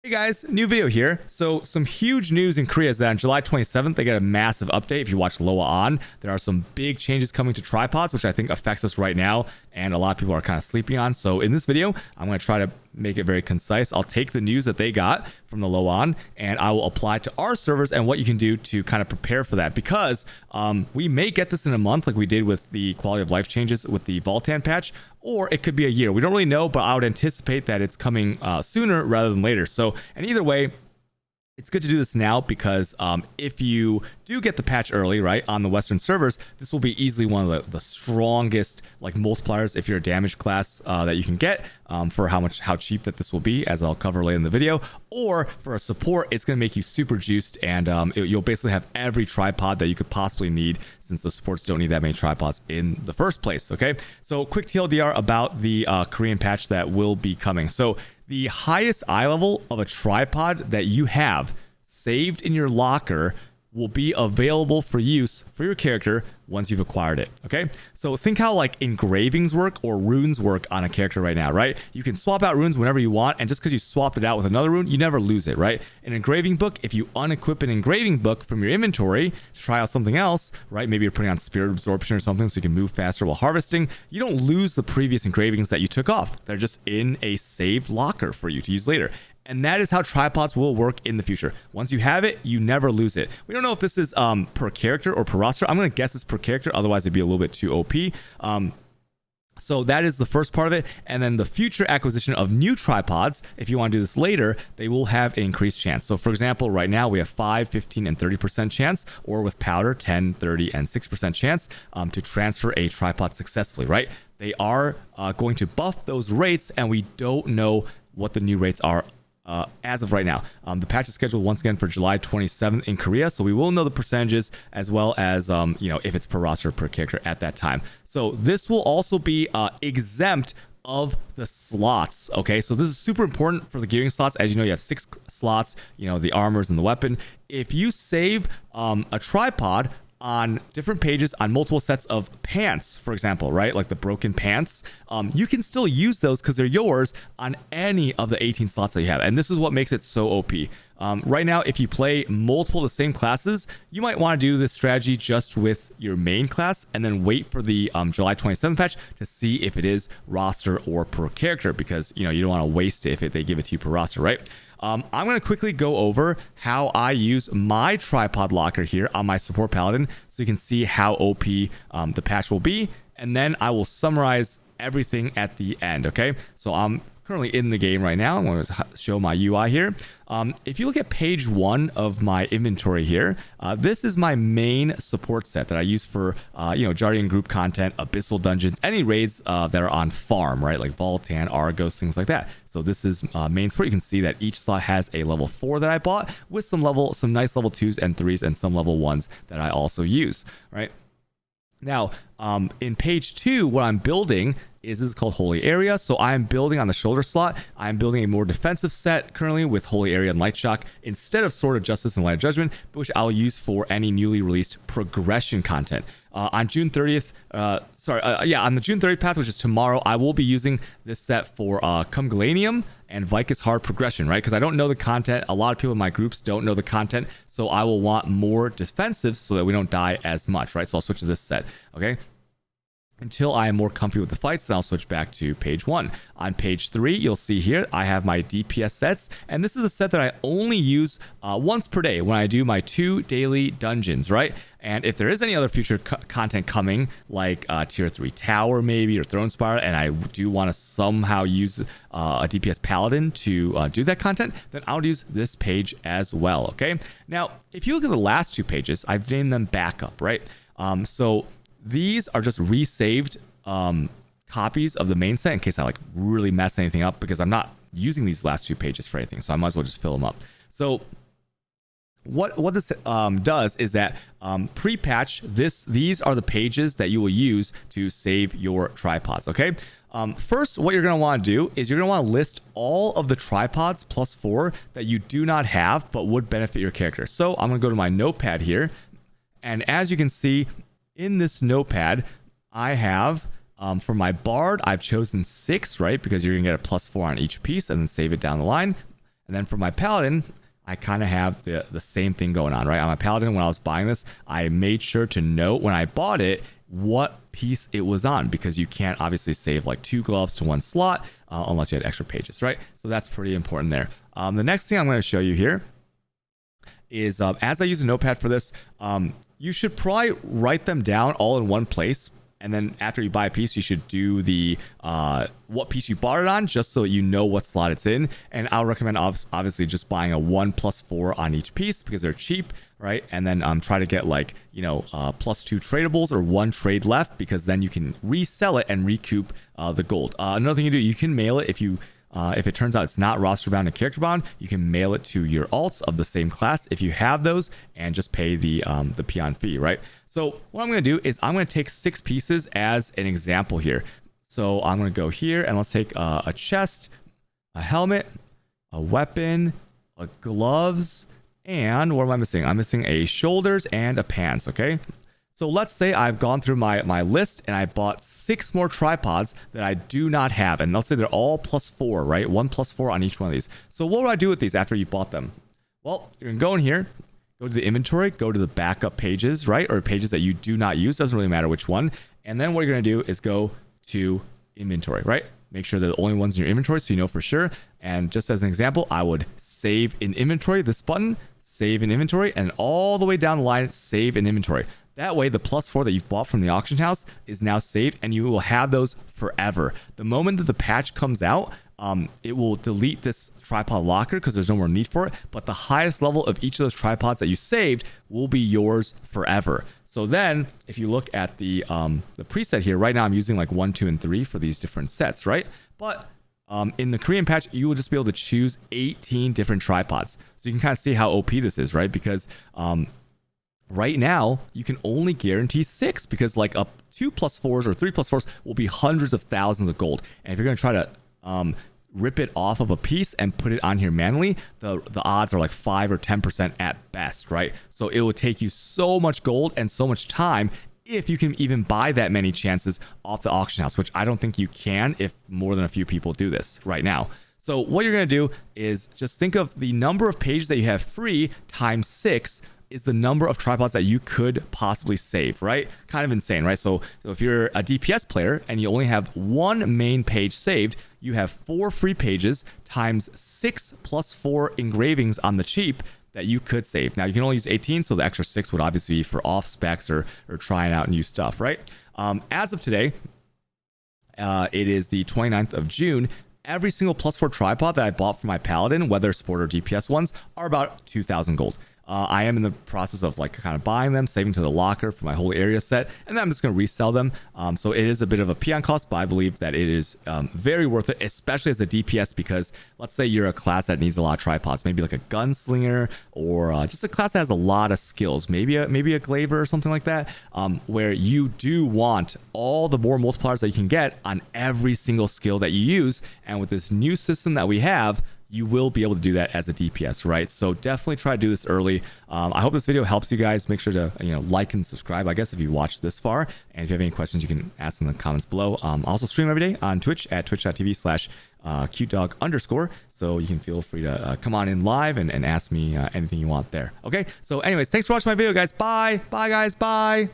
Hey guys, new video here. So some huge news in Korea is that on July 27th, they get a massive update. If you watch Loa on, there are some big changes coming to tripods, which I think affects us right now. And a lot of people are kind of sleeping on. So in this video, I'm going to try to make it very concise. I'll take the news that they got from the Loa on and I will apply it to our servers and what you can do to kind of prepare for that. Because we may get this in a month like we did with the quality of life changes with the Voltan patch, or it could be a year. We don't really know, but I would anticipate that it's coming sooner rather than later. So, and either way, it's good to do this now because if you do get the patch early, right, on the Western servers, this will be easily one of the strongest like multipliers if you're a damage class that you can get for how cheap that this will be, as I'll cover later in the video. Or for a support, it's going to make you super juiced, and you'll basically have every tripod that you could possibly need, since the supports don't need that many tripods in the first place. Okay, so quick TLDR about the Korean patch that will be coming. So the highest eye level of a tripod that you have saved in your locker will be available for use for your character once you've acquired it. Okay, so think how like engravings work or runes work on a character right now, right? You can swap out runes whenever you want, and just because you swapped it out with another rune, you never lose it, right? An engraving book, if you unequip an engraving book from your inventory to try out something else, right? Maybe you're putting on spirit absorption or something so you can move faster while harvesting. You don't lose the previous engravings that you took off. They're just in a saved locker for you to use later. And that is how tripods will work in the future. Once you have it, you never lose it. We don't know if this is per character or per roster. I'm going to guess it's per character. Otherwise, it'd be a little bit too OP. So that is the first part of it. And then the future acquisition of new tripods, if you want to do this later, they will have an increased chance. So for example, right now we have 5, 15, and 30% chance, or with powder, 10, 30, and 6% chance to transfer a tripod successfully, right? They are going to buff those rates, and we don't know what the new rates are as of right now. The patch is scheduled once again for July 27th in Korea, so we will know the percentages as well as if it's per roster or per character at that time. So this will also be exempt of the slots. Okay, so this is super important for the gearing slots. As you know, you have 6 slots, the armors and the weapon. If you save a tripod on different pages on multiple sets of pants, for example, right, like the broken pants, you can still use those because they're yours on any of the 18 slots that you have. And this is what makes it so OP. Right now, if you play multiple of the same classes, you might want to do this strategy just with your main class and then wait for the July 27th patch to see if it is roster or per character, because you don't want to waste it if they give it to you per roster, right? I'm going to quickly go over how I use my tripod locker here on my support paladin so you can see how OP the patch will be, and then I will summarize everything at the end. Okay, so I'm currently in the game right now. I'm going to show my UI here. If you look at page 1 of my inventory here, this is my main support set that I use for Jardian group content, abyssal dungeons, any raids that are on farm, right, like Voltan, Argos, things like that. So this is main support. You can see that each slot has a level 4 that I bought with some nice level 2s and 3s and some level 1s that I also use, right? Now, in page 2, what I'm building this is called Holy Area. So I'm building on the shoulder slot. I'm building a more defensive set currently with Holy Area and Light Shock instead of Sword of Justice and Light of Judgment, which I'll use for any newly released progression content. On June 30th, on the June 30th path, which is tomorrow, I will be using this set for Cumgalanium and Vicus Hard progression, right? Because I don't know the content. A lot of people in my groups don't know the content, so I will want more defensive so that we don't die as much, right? So I'll switch to this set, okay? Until I am more comfy with the fights, then I'll switch back to page 1. On page 3, you'll see here, I have my DPS sets, and this is a set that I only use once per day when I do my 2 daily dungeons, right? And if there is any other future content coming, like tier 3 tower maybe, or throne spire, and I do want to somehow use a DPS paladin to do that content, then I'll use this page as well, okay? Now, if you look at the last 2 pages, I've named them backup, right? So these are just resaved copies of the main set in case I really mess anything up, because I'm not using these last 2 pages for anything, so I might as well just fill them up. So what this does is that pre-patch, these are the pages that you will use to save your tripods, okay? First, what you're going to want to do is you're going to want to list all of the tripods +4 that you do not have but would benefit your character. So I'm going to go to my notepad here, and as you can see, in this notepad, I have, for my Bard, I've chosen 6, right? Because you're going to get a +4 on each piece and then save it down the line. And And then for my paladin, I kind of have the same thing going on, right? On my paladin, when I was buying this, I made sure to note when I bought it what piece it was on, because you can't obviously save like 2 gloves to 1 slot unless you had extra pages, right? So that's pretty important there. The next thing I'm going to show you here is as I use a notepad for this, you should probably write them down all in one place. And then after you buy a piece, you should do the what piece you bought it on, just so you know what slot it's in. And I'll recommend obviously just buying a 1+4 on each piece because they're cheap, right? And then try to get like, +2 tradables or 1 trade left, because then you can resell it and recoup the gold. Another thing you do, you can mail it if it turns out it's not roster bound and character bound, you can mail it to your alts of the same class if you have those, and just pay the peon fee, right? So what I'm going to do is I'm going to take 6 pieces as an example here. So I'm going to go here and let's take a chest, a helmet, a weapon, a gloves, and what am I missing? I'm missing a shoulders and a pants, okay? So let's say I've gone through my list and I bought 6 more tripods that I do not have. And let's say they're all +4, right? 1+4 on each one of these. So what would I do with these after you bought them? Well, you're going to go in here, go to the inventory, go to the backup pages, right? Or pages that you do not use. Doesn't really matter which one. And then what you're going to do is go to inventory, right? Make sure they're the only ones in your inventory so you know for sure. And just as an example, I would save in inventory, this button, save in inventory, and all the way down the line, save in inventory. That way, the +4 that you've bought from the auction house is now saved, and you will have those forever. The moment that the patch comes out, it will delete this tripod locker because there's no more need for it. But the highest level of each of those tripods that you saved will be yours forever. So then, if you look at the preset here, right now I'm using like 1, 2, and 3 for these different sets, right? But in the Korean patch, you will just be able to choose 18 different tripods. So you can kind of see how OP this is, right? Because right now, you can only guarantee 6, because like up 2+4s or 3+4s will be hundreds of thousands of gold. And if you're going to try to rip it off of a piece and put it on here manually, the odds are like 5 or 10% at best, right? So it will take you so much gold and so much time if you can even buy that many chances off the auction house, which I don't think you can if more than a few people do this right now. So what you're going to do is just think of the number of pages that you have free times 6 is the number of tripods that you could possibly save, right? Kind of insane, right? So if you're a DPS player and you only have 1 main page saved, you have 4 free pages times 6 + 4 engravings on the cheap that you could save. Now you can only use 18, so the extra 6 would obviously be for off specs or trying out new stuff, right? As of today, it is the 29th of June. Every single +4 tripod that I bought for my paladin, whether support or DPS ones, are about 2,000 gold. I am in the process of like kind of buying them, saving to the locker for my whole area set, and then I'm just going to resell them. So it is a bit of a peon cost, but I believe that it is very worth it, especially as a DPS, because let's say you're a class that needs a lot of tripods, maybe like a gunslinger or just a class that has a lot of skills, maybe a glaver or something like that, where you do want all the more multipliers that you can get on every single skill that you use. And with this new system that we have, you will be able to do that as a DPS, right? So definitely try to do this early. I hope this video helps you guys. Make sure to like and subscribe, I guess, if you watched this far. And if you have any questions, you can ask in the comments below. I also stream every day on Twitch at twitch.tv/cutenedog_. So you can feel free to come on in live and ask me anything you want there. Okay, so anyways, thanks for watching my video, guys. Bye guys. Bye.